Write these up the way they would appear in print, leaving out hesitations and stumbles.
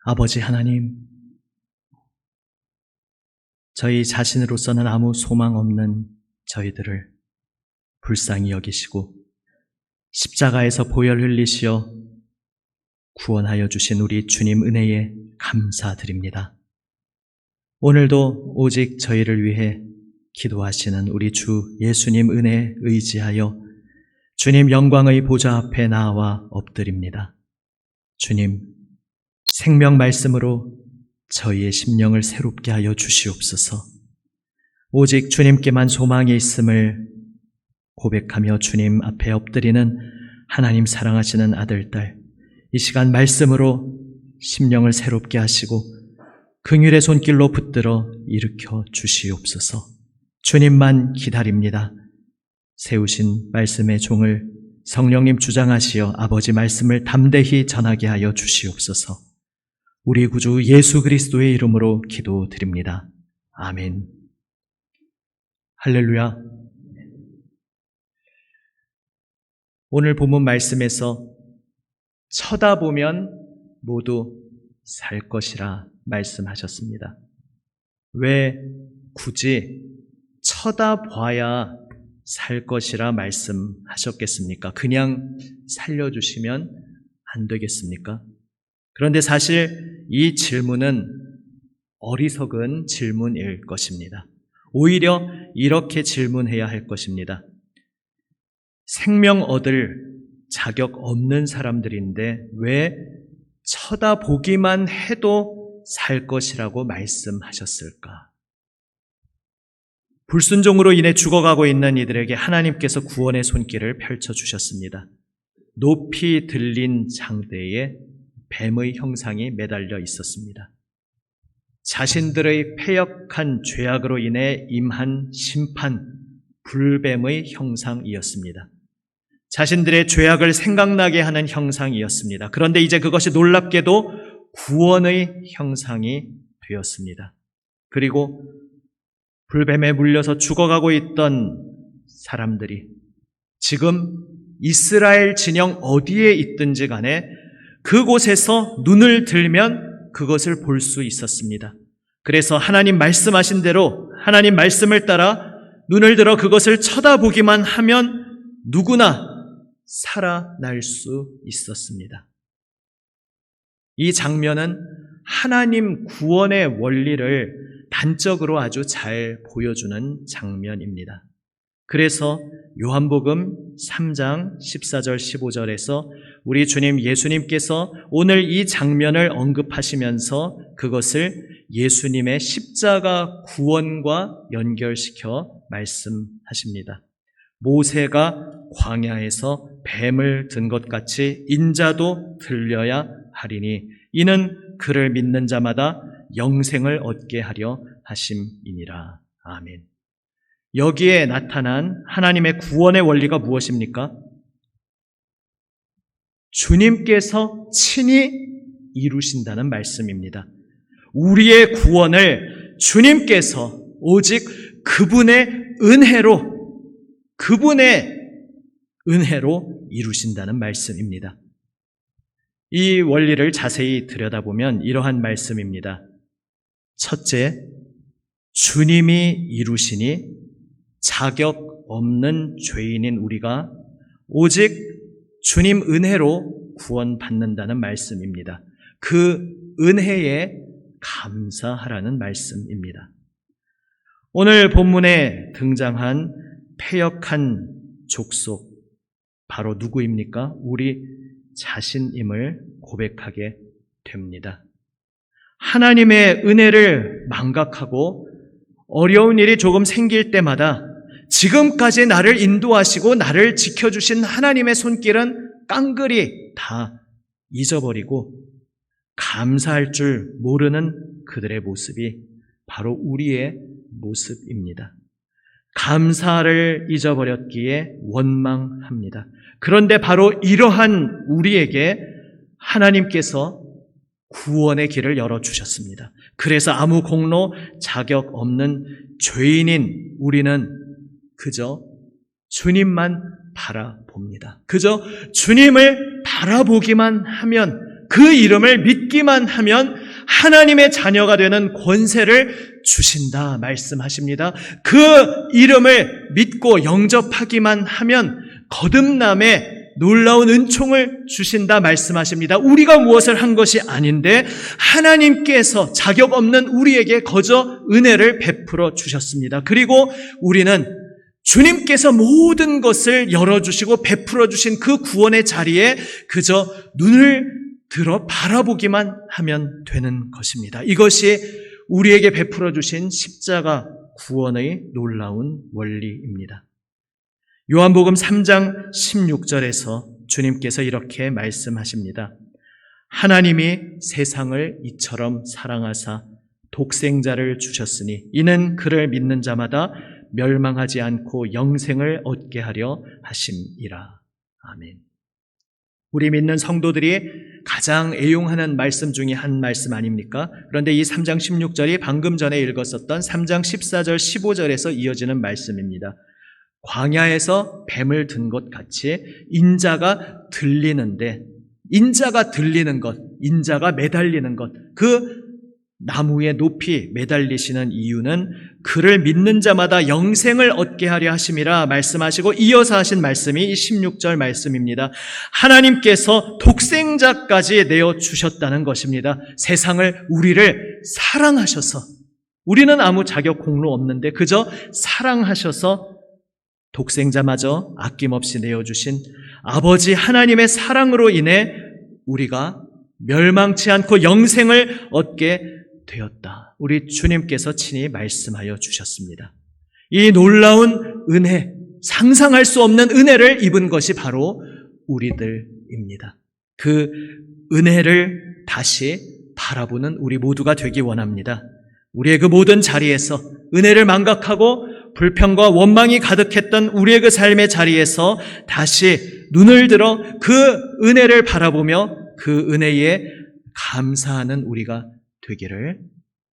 아버지 하나님, 저희 자신으로서는 아무 소망 없는 저희들을 불쌍히 여기시고 십자가에서 보혈 흘리시어 구원하여 주신 우리 주님 은혜에 감사드립니다. 오늘도 오직 저희를 위해 기도하시는 우리 주 예수님 은혜에 의지하여 주님 영광의 보좌 앞에 나와 엎드립니다. 주님, 생명 말씀으로 저희의 심령을 새롭게 하여 주시옵소서. 오직 주님께만 소망이 있음을 고백하며 주님 앞에 엎드리는 하나님 사랑하시는 아들, 딸, 이 시간 말씀으로 심령을 새롭게 하시고 긍휼의 손길로 붙들어 일으켜 주시옵소서. 주님만 기다립니다. 세우신 말씀의 종을 성령님 주장하시어 아버지 말씀을 담대히 전하게 하여 주시옵소서. 우리 구주 예수 그리스도의 이름으로 기도드립니다. 아멘. 할렐루야. 오늘 본문 말씀에서 쳐다보면 모두 살 것이라 말씀하셨습니다. 왜 굳이 쳐다봐야 살 것이라 말씀하셨겠습니까? 그냥 살려주시면 안 되겠습니까? 그런데 사실 이 질문은 어리석은 질문일 것입니다. 오히려 이렇게 질문해야 할 것입니다. 생명 얻을 자격 없는 사람들인데 왜 쳐다보기만 해도 살 것이라고 말씀하셨을까? 불순종으로 인해 죽어가고 있는 이들에게 하나님께서 구원의 손길을 펼쳐주셨습니다. 높이 들린 장대에 뱀의 형상이 매달려 있었습니다. 자신들의 패역한 죄악으로 인해 임한 심판, 불뱀의 형상이었습니다. 자신들의 죄악을 생각나게 하는 형상이었습니다. 그런데 이제 그것이 놀랍게도 구원의 형상이 되었습니다. 그리고 불뱀에 물려서 죽어가고 있던 사람들이 지금 이스라엘 진영 어디에 있든지 간에 그곳에서 눈을 들면 그것을 볼 수 있었습니다. 그래서 하나님 말씀하신 대로 하나님 말씀을 따라 눈을 들어 그것을 쳐다보기만 하면 누구나 살아날 수 있었습니다. 이 장면은 하나님 구원의 원리를 단적으로 아주 잘 보여주는 장면입니다. 그래서 요한복음 3장 14절 15절에서 우리 주님 예수님께서 오늘 이 장면을 언급하시면서 그것을 예수님의 십자가 구원과 연결시켜 말씀하십니다. 모세가 광야에서 뱀을 든 것 같이 인자도 들려야 하리니 이는 그를 믿는 자마다 영생을 얻게 하려 하심이니라. 아멘. 여기에 나타난 하나님의 구원의 원리가 무엇입니까? 주님께서 친히 이루신다는 말씀입니다. 우리의 구원을 주님께서 오직 그분의 은혜로 이루신다는 말씀입니다. 이 원리를 자세히 들여다보면 이러한 말씀입니다. 첫째, 주님이 이루시니 자격 없는 죄인인 우리가 오직 주님 은혜로 구원받는다는 말씀입니다. 그 은혜에 감사하라는 말씀입니다. 오늘 본문에 등장한 패역한 족속, 바로 누구입니까? 우리 자신임을 고백하게 됩니다. 하나님의 은혜를 망각하고 어려운 일이 조금 생길 때마다 지금까지 나를 인도하시고 나를 지켜주신 하나님의 손길은 깡그리 다 잊어버리고 감사할 줄 모르는 그들의 모습이 바로 우리의 모습입니다. 감사를 잊어버렸기에 원망합니다. 그런데 바로 이러한 우리에게 하나님께서 구원의 길을 열어주셨습니다. 그래서 아무 공로 자격 없는 죄인인 우리는 그저 주님만 바라봅니다. 그저 주님을 바라보기만 하면 그 이름을 믿기만 하면 하나님의 자녀가 되는 권세를 주신다 말씀하십니다. 그 이름을 믿고 영접하기만 하면 거듭남의 놀라운 은총을 주신다 말씀하십니다. 우리가 무엇을 한 것이 아닌데 하나님께서 자격 없는 우리에게 거저 은혜를 베풀어 주셨습니다. 그리고 우리는 주님께서 모든 것을 열어주시고 베풀어 주신 그 구원의 자리에 그저 눈을 들어 바라보기만 하면 되는 것입니다. 이것이 우리에게 베풀어 주신 십자가 구원의 놀라운 원리입니다. 요한복음 3장 16절에서 주님께서 이렇게 말씀하십니다. 하나님이 세상을 이처럼 사랑하사 독생자를 주셨으니 이는 그를 믿는 자마다 멸망하지 않고 영생을 얻게 하려 하심이라. 아멘. 우리 믿는 성도들이 가장 애용하는 말씀 중에 한 말씀 아닙니까? 그런데 이 3장 16절이 방금 전에 읽었었던 3장 14절 15절에서 이어지는 말씀입니다. 광야에서 뱀을 든 것 같이 인자가 들리는 것, 인자가 매달리는 것, 그 나무에 높이 매달리시는 이유는 그를 믿는 자마다 영생을 얻게 하려 하심이라 말씀하시고 이어서 하신 말씀이 이 16절 말씀입니다. 하나님께서 독생자까지 내어주셨다는 것입니다. 세상을 우리를 사랑하셔서, 우리는 아무 자격 공로 없는데 그저 사랑하셔서 독생자마저 아낌없이 내어주신 아버지 하나님의 사랑으로 인해 우리가 멸망치 않고 영생을 얻게 되었다. 우리 주님께서 친히 말씀하여 주셨습니다. 이 놀라운 은혜, 상상할 수 없는 은혜를 입은 것이 바로 우리들입니다. 그 은혜를 다시 바라보는 우리 모두가 되기 원합니다. 우리의 그 모든 자리에서 은혜를 망각하고 불평과 원망이 가득했던 우리의 그 삶의 자리에서 다시 눈을 들어 그 은혜를 바라보며 그 은혜에 감사하는 우리가 되기를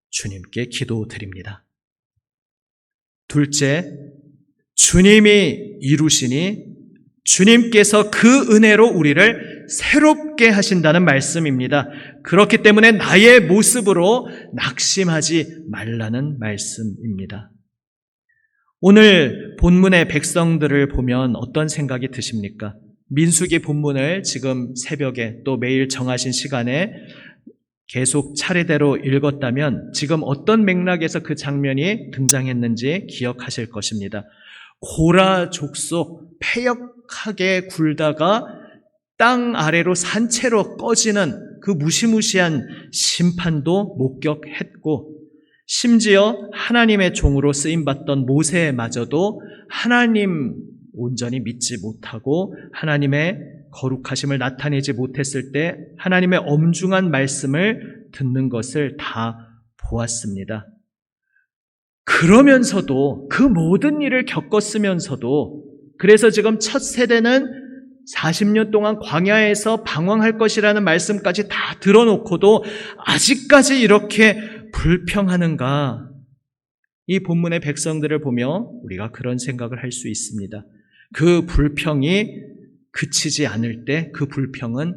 주님께 기도드립니다. 둘째, 주님이 이루시니 주님께서 그 은혜로 우리를 새롭게 하신다는 말씀입니다. 그렇기 때문에 나의 모습으로 낙심하지 말라는 말씀입니다. 오늘 본문의 백성들을 보면 어떤 생각이 드십니까? 민수기 본문을 지금 새벽에 또 매일 정하신 시간에 계속 차례대로 읽었다면 지금 어떤 맥락에서 그 장면이 등장했는지 기억하실 것입니다. 고라 족속 패역하게 굴다가 땅 아래로 산채로 꺼지는 그 무시무시한 심판도 목격했고 심지어 하나님의 종으로 쓰임받던 모세마저도 하나님 온전히 믿지 못하고 하나님의 거룩하심을 나타내지 못했을 때 하나님의 엄중한 말씀을 듣는 것을 다 보았습니다. 그러면서도 그 모든 일을 겪었으면서도 그래서 지금 첫 세대는 40년 동안 광야에서 방황할 것이라는 말씀까지 다 들어놓고도 아직까지 이렇게 불평하는가? 이 본문의 백성들을 보며 우리가 그런 생각을 할 수 있습니다. 그 불평이 그치지 않을 때 그 불평은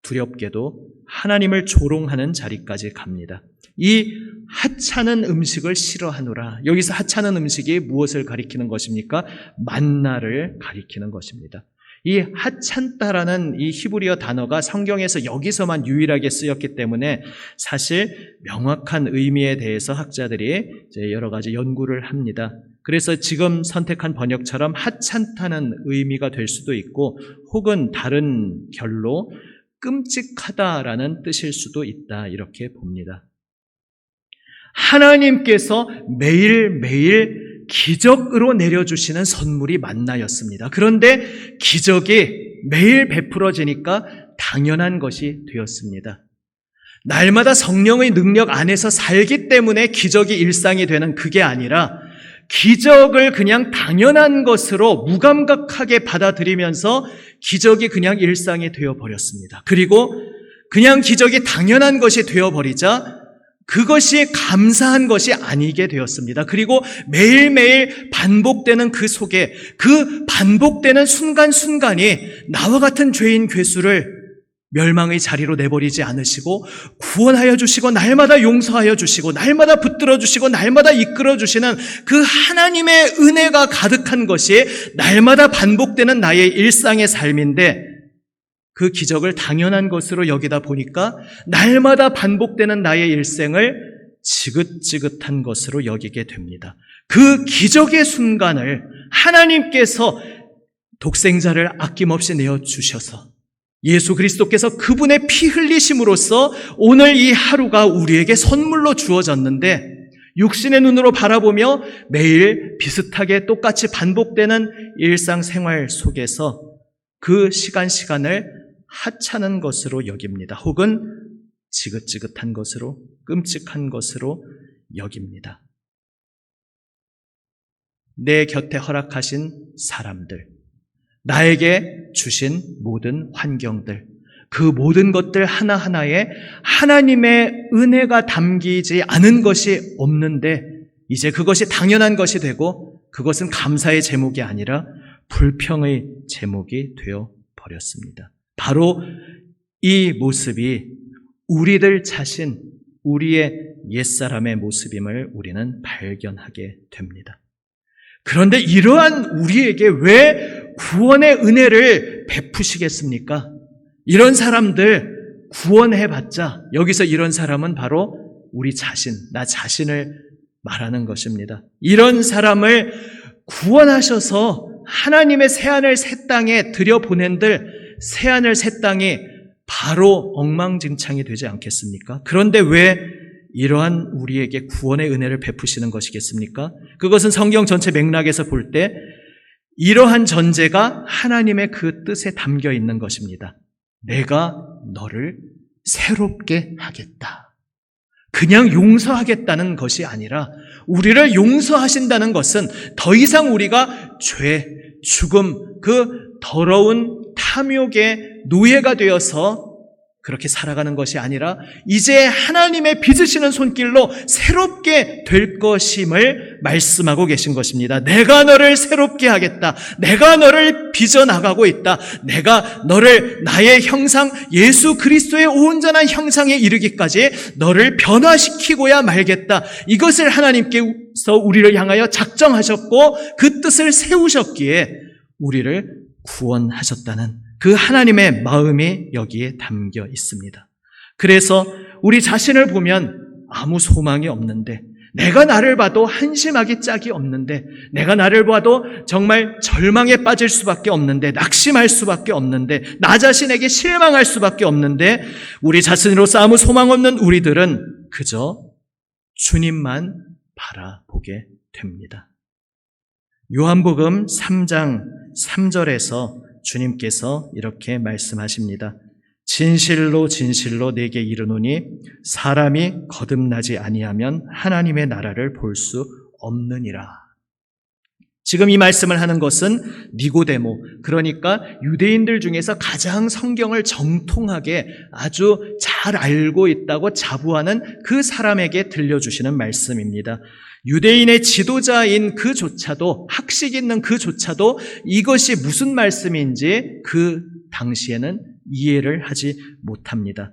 두렵게도 하나님을 조롱하는 자리까지 갑니다. 이 하찮은 음식을 싫어하노라. 여기서 하찮은 음식이 무엇을 가리키는 것입니까? 만나를 가리키는 것입니다. 이 하찮다라는 이 히브리어 단어가 성경에서 여기서만 유일하게 쓰였기 때문에 사실 명확한 의미에 대해서 학자들이 이제 여러 가지 연구를 합니다. 그래서 지금 선택한 번역처럼 하찮다는 의미가 될 수도 있고 혹은 다른 결로 끔찍하다라는 뜻일 수도 있다 이렇게 봅니다. 하나님께서 매일매일 기적으로 내려주시는 선물이 만나였습니다. 그런데 기적이 매일 베풀어지니까 당연한 것이 되었습니다. 날마다 성령의 능력 안에서 살기 때문에 기적이 일상이 되는 그게 아니라 기적을 그냥 당연한 것으로 무감각하게 받아들이면서 기적이 그냥 일상이 되어버렸습니다. 그리고 그냥 기적이 당연한 것이 되어버리자 그것이 감사한 것이 아니게 되었습니다. 그리고 매일매일 반복되는 그 속에 그 반복되는 순간순간이 나와 같은 죄인 괴수를 멸망의 자리로 내버리지 않으시고 구원하여 주시고 날마다 용서하여 주시고 날마다 붙들어 주시고 날마다 이끌어 주시는 그 하나님의 은혜가 가득한 것이 날마다 반복되는 나의 일상의 삶인데, 그 기적을 당연한 것으로 여기다 보니까 날마다 반복되는 나의 일생을 지긋지긋한 것으로 여기게 됩니다. 그 기적의 순간을 하나님께서 독생자를 아낌없이 내어주셔서 예수 그리스도께서 그분의 피 흘리심으로써 오늘 이 하루가 우리에게 선물로 주어졌는데, 육신의 눈으로 바라보며 매일 비슷하게 똑같이 반복되는 일상생활 속에서 그 시간을 하찮은 것으로 여깁니다. 혹은 지긋지긋한 것으로, 끔찍한 것으로 여깁니다. 내 곁에 허락하신 사람들, 나에게 주신 모든 환경들, 그 모든 것들 하나하나에 하나님의 은혜가 담기지 않은 것이 없는데, 이제 그것이 당연한 것이 되고 그것은 감사의 제목이 아니라 불평의 제목이 되어 버렸습니다. 바로 이 모습이 우리들 자신, 우리의 옛사람의 모습임을 우리는 발견하게 됩니다. 그런데 이러한 우리에게 왜 구원의 은혜를 베푸시겠습니까? 이런 사람들 구원해봤자, 여기서 이런 사람은 바로 우리 자신, 나 자신을 말하는 것입니다. 이런 사람을 구원하셔서 하나님의 새하늘 새 땅에 들여보낸들 새하늘 새 땅이 바로 엉망진창이 되지 않겠습니까? 그런데 왜 이러한 우리에게 구원의 은혜를 베푸시는 것이겠습니까? 그것은 성경 전체 맥락에서 볼 때 이러한 전제가 하나님의 그 뜻에 담겨 있는 것입니다. 내가 너를 새롭게 하겠다. 그냥 용서하겠다는 것이 아니라 우리를 용서하신다는 것은 더 이상 우리가 죄, 죽음, 그 더러운 탐욕의 노예가 되어서 그렇게 살아가는 것이 아니라 이제 하나님의 빚으시는 손길로 새롭게 될 것임을 말씀하고 계신 것입니다. 내가 너를 새롭게 하겠다. 내가 너를 빚어나가고 있다. 내가 너를 나의 형상, 예수 그리스도의 온전한 형상에 이르기까지 너를 변화시키고야 말겠다. 이것을 하나님께서 우리를 향하여 작정하셨고 그 뜻을 세우셨기에 우리를 구원하셨다는 그 하나님의 마음이 여기에 담겨 있습니다. 그래서 우리 자신을 보면 아무 소망이 없는데, 내가 나를 봐도 한심하기 짝이 없는데, 내가 나를 봐도 정말 절망에 빠질 수밖에 없는데, 낙심할 수밖에 없는데, 나 자신에게 실망할 수밖에 없는데, 우리 자신으로서 아무 소망 없는 우리들은 그저 주님만 바라보게 됩니다. 요한복음 3장 3절에서 주님께서 이렇게 말씀하십니다. 진실로 진실로 내게 이르노니 사람이 거듭나지 아니하면 하나님의 나라를 볼 수 없느니라. 지금 이 말씀을 하는 것은 니고데모, 그러니까 유대인들 중에서 가장 성경을 정통하게 아주 잘 알고 있다고 자부하는 그 사람에게 들려주시는 말씀입니다. 유대인의 지도자인 그조차도, 학식 있는 그조차도 이것이 무슨 말씀인지 그 당시에는 이해를 하지 못합니다.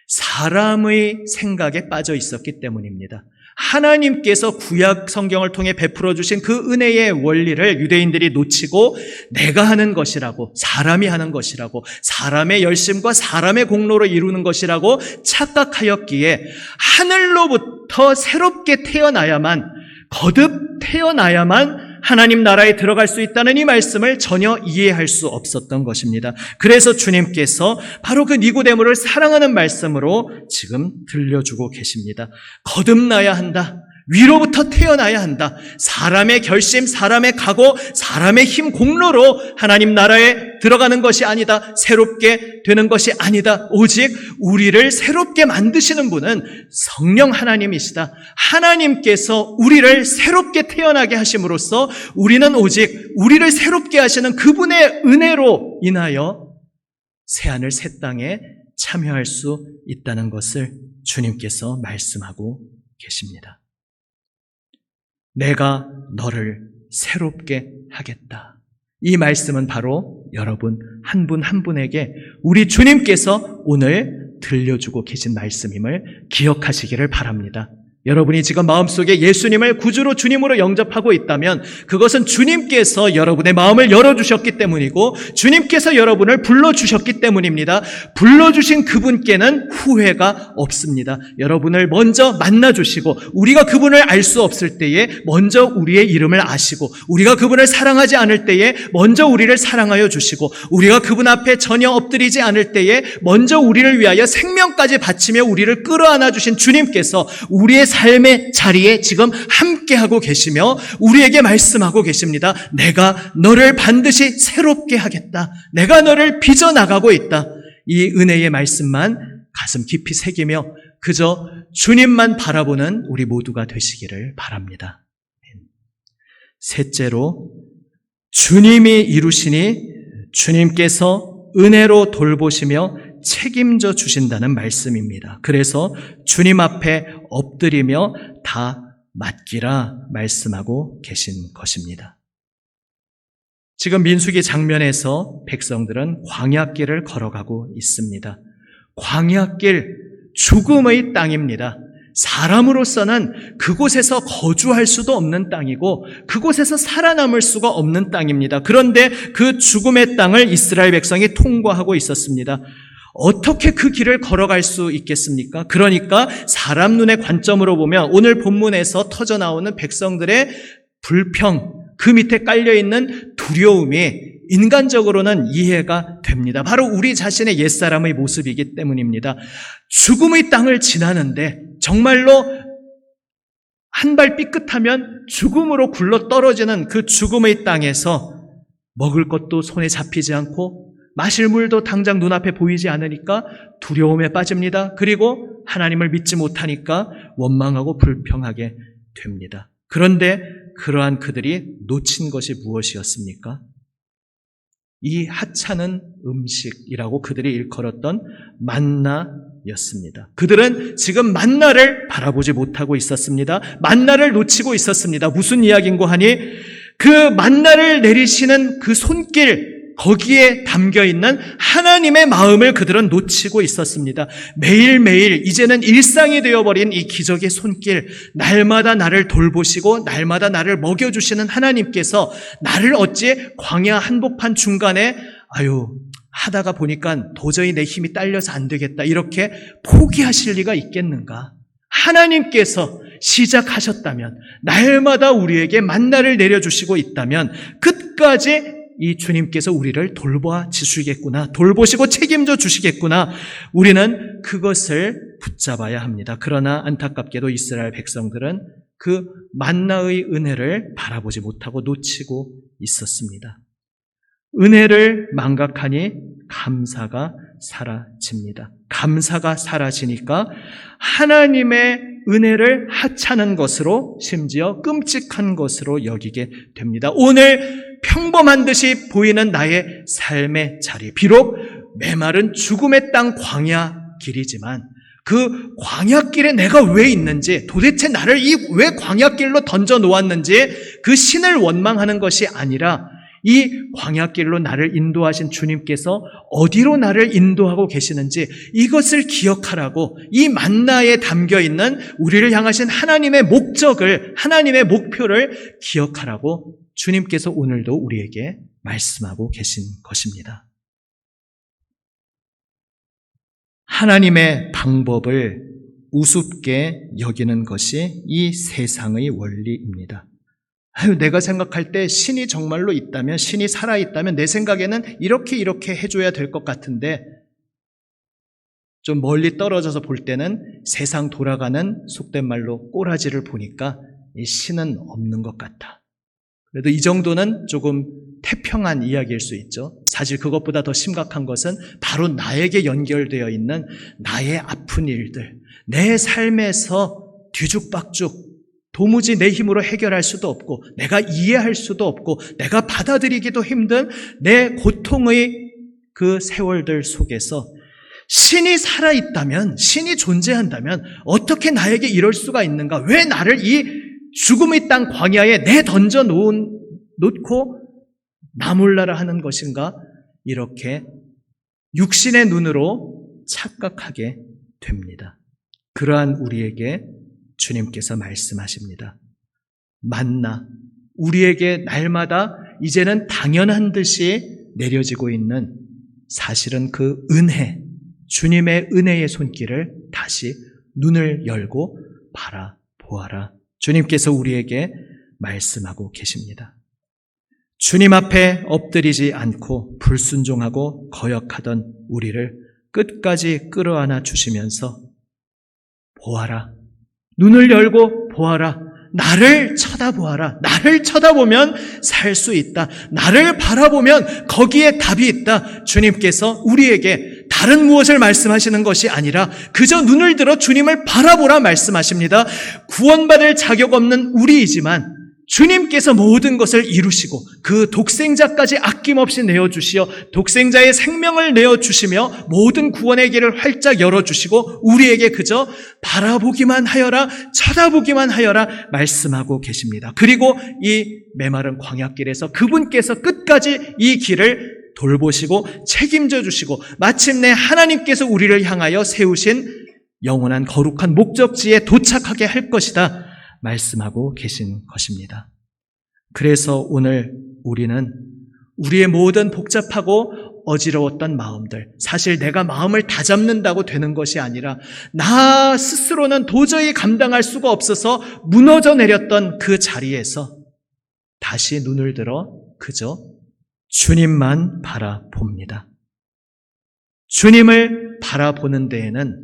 사람의 생각에 빠져 있었기 때문입니다. 하나님께서 구약 성경을 통해 베풀어 주신 그 은혜의 원리를 유대인들이 놓치고 내가 하는 것이라고, 사람이 하는 것이라고, 사람의 열심과 사람의 공로로 이루는 것이라고 착각하였기에 하늘로부터 새롭게 태어나야만, 거듭 태어나야만 하나님 나라에 들어갈 수 있다는 이 말씀을 전혀 이해할 수 없었던 것입니다. 그래서 주님께서 바로 그 니고데모를 사랑하는 말씀으로 지금 들려주고 계십니다. 거듭나야 한다. 위로부터 태어나야 한다. 사람의 결심, 사람의 각오, 사람의 힘, 공로로 하나님 나라에 들어가는 것이 아니다. 새롭게 되는 것이 아니다. 오직 우리를 새롭게 만드시는 분은 성령 하나님이시다. 하나님께서 우리를 새롭게 태어나게 하심으로써 우리는 오직 우리를 새롭게 하시는 그분의 은혜로 인하여 새하늘 새 땅에 참여할 수 있다는 것을 주님께서 말씀하고 계십니다. 내가 너를 새롭게 하겠다. 이 말씀은 바로 여러분 한 분 한 분에게 우리 주님께서 오늘 들려주고 계신 말씀임을 기억하시기를 바랍니다. 여러분이 지금 마음속에 예수님을 구주로 주님으로 영접하고 있다면 그것은 주님께서 여러분의 마음을 열어주셨기 때문이고 주님께서 여러분을 불러주셨기 때문입니다. 불러주신 그분께는 후회가 없습니다. 여러분을 먼저 만나주시고 우리가 그분을 알 수 없을 때에 먼저 우리의 이름을 아시고 우리가 그분을 사랑하지 않을 때에 먼저 우리를 사랑하여 주시고 우리가 그분 앞에 전혀 엎드리지 않을 때에 먼저 우리를 위하여 생명까지 바치며 우리를 끌어안아 주신 주님께서 우리의 삶의 자리에 지금 함께하고 계시며 우리에게 말씀하고 계십니다. 내가 너를 반드시 새롭게 하겠다. 내가 너를 빚어나가고 있다. 이 은혜의 말씀만 가슴 깊이 새기며 그저 주님만 바라보는 우리 모두가 되시기를 바랍니다. 셋째로 주님이 이루시니 주님께서 은혜로 돌보시며 책임져 주신다는 말씀입니다. 그래서 주님 앞에 엎드리며 다 맡기라 말씀하고 계신 것입니다. 지금 민수기 장면에서 백성들은 광야길을 걸어가고 있습니다. 광야길, 죽음의 땅입니다. 사람으로서는 그곳에서 거주할 수도 없는 땅이고 그곳에서 살아남을 수가 없는 땅입니다. 그런데 그 죽음의 땅을 이스라엘 백성이 통과하고 있었습니다. 어떻게 그 길을 걸어갈 수 있겠습니까? 그러니까 사람 눈의 관점으로 보면 오늘 본문에서 터져 나오는 백성들의 불평, 그 밑에 깔려있는 두려움이 인간적으로는 이해가 됩니다. 바로 우리 자신의 옛사람의 모습이기 때문입니다. 죽음의 땅을 지나는데 정말로 한 발 삐끗하면 죽음으로 굴러 떨어지는 그 죽음의 땅에서 먹을 것도 손에 잡히지 않고 마실 물도 당장 눈앞에 보이지 않으니까 두려움에 빠집니다. 그리고 하나님을 믿지 못하니까 원망하고 불평하게 됩니다. 그런데 그러한 그들이 놓친 것이 무엇이었습니까? 이 하찮은 음식이라고 그들이 일컬었던 만나였습니다. 그들은 지금 만나를 바라보지 못하고 있었습니다. 만나를 놓치고 있었습니다. 무슨 이야기인고 하니 그 만나를 내리시는 그 손길, 거기에 담겨있는 하나님의 마음을 그들은 놓치고 있었습니다. 매일매일 이제는 일상이 되어버린 이 기적의 손길, 날마다 나를 돌보시고 날마다 나를 먹여주시는 하나님께서 나를 어찌 광야 한복판 중간에 하다가 보니까 도저히 내 힘이 딸려서 안 되겠다 이렇게 포기하실 리가 있겠는가? 하나님께서 시작하셨다면 날마다 우리에게 만나를 내려주시고 있다면 끝까지 이 주님께서 우리를 돌봐 주시겠구나, 돌보시고 책임져 주시겠구나, 우리는 그것을 붙잡아야 합니다. 그러나 안타깝게도 이스라엘 백성들은 그 만나의 은혜를 바라보지 못하고 놓치고 있었습니다. 은혜를 망각하니 감사가 사라집니다. 감사가 사라지니까 하나님의 은혜를 하찮은 것으로, 심지어 끔찍한 것으로 여기게 됩니다. 오늘 평범한 듯이 보이는 나의 삶의 자리, 비록 메마른 죽음의 땅 광야 길이지만 그 광야길에 내가 왜 있는지, 도대체 나를 왜 광야길로 던져 놓았는지 그 신을 원망하는 것이 아니라 이 광야길로 나를 인도하신 주님께서 어디로 나를 인도하고 계시는지 이것을 기억하라고, 이 만나에 담겨있는 우리를 향하신 하나님의 목적을, 하나님의 목표를 기억하라고 주님께서 오늘도 우리에게 말씀하고 계신 것입니다. 하나님의 방법을 우습게 여기는 것이 이 세상의 원리입니다. 내가 생각할 때 신이 정말로 있다면, 신이 살아있다면 내 생각에는 이렇게 해줘야 될 것 같은데, 좀 멀리 떨어져서 볼 때는 세상 돌아가는, 속된 말로 꼬라지를 보니까 이 신은 없는 것 같아. 그래도 이 정도는 조금 태평한 이야기일 수 있죠. 사실 그것보다 더 심각한 것은 바로 나에게 연결되어 있는 나의 아픈 일들, 내 삶에서 뒤죽박죽 도무지 내 힘으로 해결할 수도 없고 내가 이해할 수도 없고 내가 받아들이기도 힘든 내 고통의 그 세월들 속에서 신이 살아있다면, 신이 존재한다면 어떻게 나에게 이럴 수가 있는가? 왜 나를 이 죽음의 땅 광야에 놓고 나 몰라라 하는 것인가? 이렇게 육신의 눈으로 착각하게 됩니다. 그러한 우리에게 주님께서 말씀하십니다. 만나, 우리에게 날마다 이제는 당연한 듯이 내려지고 있는 사실은 그 은혜, 주님의 은혜의 손길을 다시 눈을 열고 바라보아라. 주님께서 우리에게 말씀하고 계십니다. 주님 앞에 엎드리지 않고 불순종하고 거역하던 우리를 끝까지 끌어안아 주시면서 보아라. 눈을 열고 보아라. 나를 쳐다보아라. 나를 쳐다보면 살 수 있다. 나를 바라보면 거기에 답이 있다. 주님께서 우리에게 다른 무엇을 말씀하시는 것이 아니라 그저 눈을 들어 주님을 바라보라 말씀하십니다. 구원받을 자격 없는 우리이지만 주님께서 모든 것을 이루시고 그 독생자까지 아낌없이 내어주시어 독생자의 생명을 내어주시며 모든 구원의 길을 활짝 열어주시고 우리에게 그저 바라보기만 하여라, 쳐다보기만 하여라 말씀하고 계십니다. 그리고 이 메마른 광야길에서 그분께서 끝까지 이 길을 돌보시고 책임져 주시고 마침내 하나님께서 우리를 향하여 세우신 영원한 거룩한 목적지에 도착하게 할 것이다 말씀하고 계신 것입니다. 그래서 오늘 우리는 우리의 모든 복잡하고 어지러웠던 마음들, 사실 내가 마음을 다잡는다고 되는 것이 아니라 나 스스로는 도저히 감당할 수가 없어서 무너져 내렸던 그 자리에서 다시 눈을 들어 그저 주님만 바라봅니다. 주님을 바라보는 데에는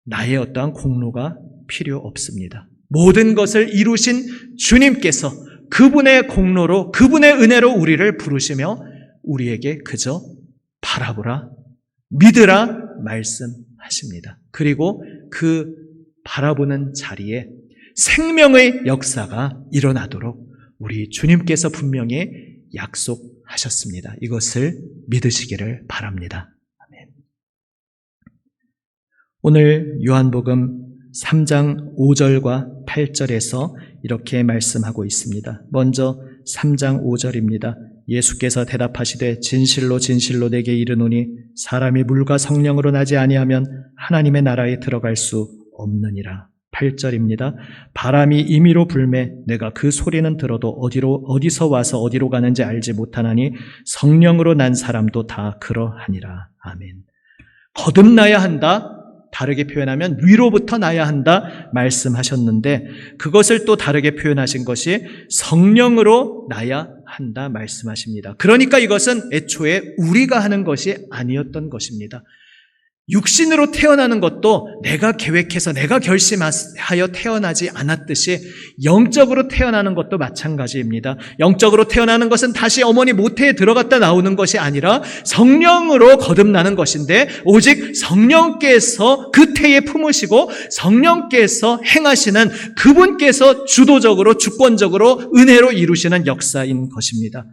나의 어떠한 공로가 필요 없습니다. 모든 것을 이루신 주님께서 그분의 공로로, 그분의 은혜로 우리를 부르시며 우리에게 그저 바라보라, 믿으라 말씀하십니다. 그리고 그 바라보는 자리에 생명의 역사가 일어나도록 우리 주님께서 분명히 약속하셨습니다. 이것을 믿으시기를 바랍니다. 아멘. 오늘 요한복음 3장 5절과 8절에서 이렇게 말씀하고 있습니다. 먼저 3장 5절입니다. 예수께서 대답하시되 진실로 진실로 내게 이르노니 사람이 물과 성령으로 나지 아니하면 하나님의 나라에 들어갈 수 없느니라. 8절입니다. 바람이 임의로 불매 내가 그 소리는 들어도 어디서 와서 어디로 가는지 알지 못하나니 성령으로 난 사람도 다 그러하니라. 아멘. 거듭나야 한다. 다르게 표현하면 위로부터 나야 한다 말씀하셨는데 그것을 또 다르게 표현하신 것이 성령으로 나야 한다 말씀하십니다. 그러니까 이것은 애초에 우리가 하는 것이 아니었던 것입니다. 육신으로 태어나는 것도 내가 계획해서 내가 결심하여 태어나지 않았듯이 영적으로 태어나는 것도 마찬가지입니다. 영적으로 태어나는 것은 다시 어머니 모태에 들어갔다 나오는 것이 아니라 성령으로 거듭나는 것인데 오직 성령께서 그 태에 품으시고 성령께서 행하시는 그분께서 주도적으로 주권적으로 은혜로 이루시는 역사인 것입니다.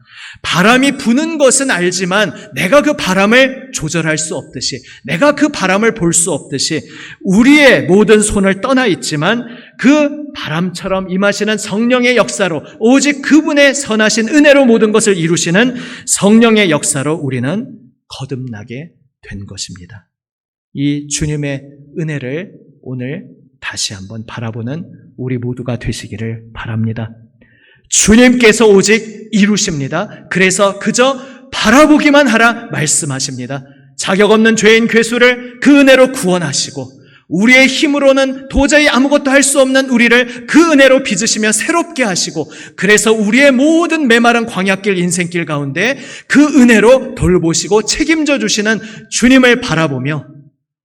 바람이 부는 것은 알지만 내가 그 바람을 조절할 수 없듯이 내가 그 바람을 볼 수 없듯이 우리의 모든 손을 떠나 있지만 그 바람처럼 임하시는 성령의 역사로 오직 그분의 선하신 은혜로 모든 것을 이루시는 성령의 역사로 우리는 거듭나게 된 것입니다. 이 주님의 은혜를 오늘 다시 한번 바라보는 우리 모두가 되시기를 바랍니다. 주님께서 오직 이루십니다. 그래서 그저 바라보기만 하라 말씀하십니다. 자격 없는 죄인 괴수를 그 은혜로 구원하시고 우리의 힘으로는 도저히 아무것도 할 수 없는 우리를 그 은혜로 빚으시며 새롭게 하시고 그래서 우리의 모든 메마른 광야길 인생길 가운데 그 은혜로 돌보시고 책임져 주시는 주님을 바라보며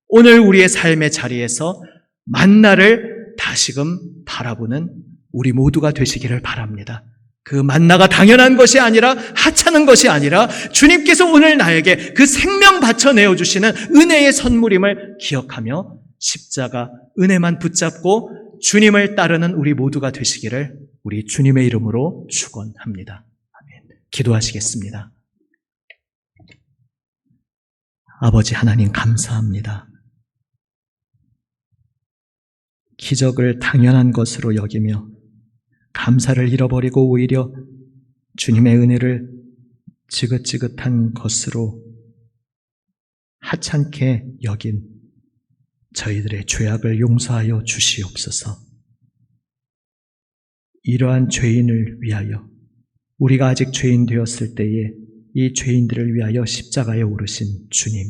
오늘 우리의 삶의 자리에서 만나를 다시금 바라보는 우리 모두가 되시기를 바랍니다. 그 만나가 당연한 것이 아니라 하찮은 것이 아니라 주님께서 오늘 나에게 그 생명 바쳐 내어주시는 은혜의 선물임을 기억하며 십자가 은혜만 붙잡고 주님을 따르는 우리 모두가 되시기를 우리 주님의 이름으로 축원합니다. 아멘. 기도하시겠습니다. 아버지 하나님 감사합니다. 기적을 당연한 것으로 여기며 감사를 잃어버리고 오히려 주님의 은혜를 지긋지긋한 것으로 하찮게 여긴 저희들의 죄악을 용서하여 주시옵소서. 이러한 죄인을 위하여 우리가 아직 죄인 되었을 때에 이 죄인들을 위하여 십자가에 오르신 주님,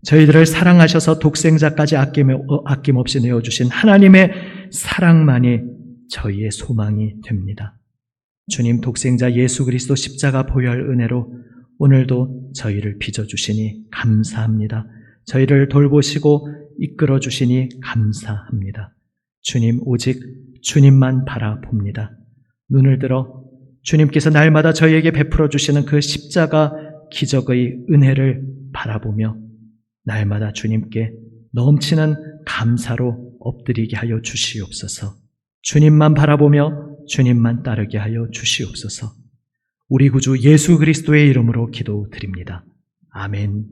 저희들을 사랑하셔서 독생자까지 아낌없이 내어주신 하나님의 사랑만이 저희의 소망이 됩니다. 주님, 독생자 예수 그리스도 십자가 보혈 은혜로 오늘도 저희를 빚어주시니 감사합니다. 저희를 돌보시고 이끌어주시니 감사합니다. 주님, 오직 주님만 바라봅니다. 눈을 들어 주님께서 날마다 저희에게 베풀어 주시는 그 십자가 기적의 은혜를 바라보며 날마다 주님께 넘치는 감사로 엎드리게 하여 주시옵소서. 주님만 바라보며 주님만 따르게 하여 주시옵소서. 우리 구주 예수 그리스도의 이름으로 기도드립니다. 아멘.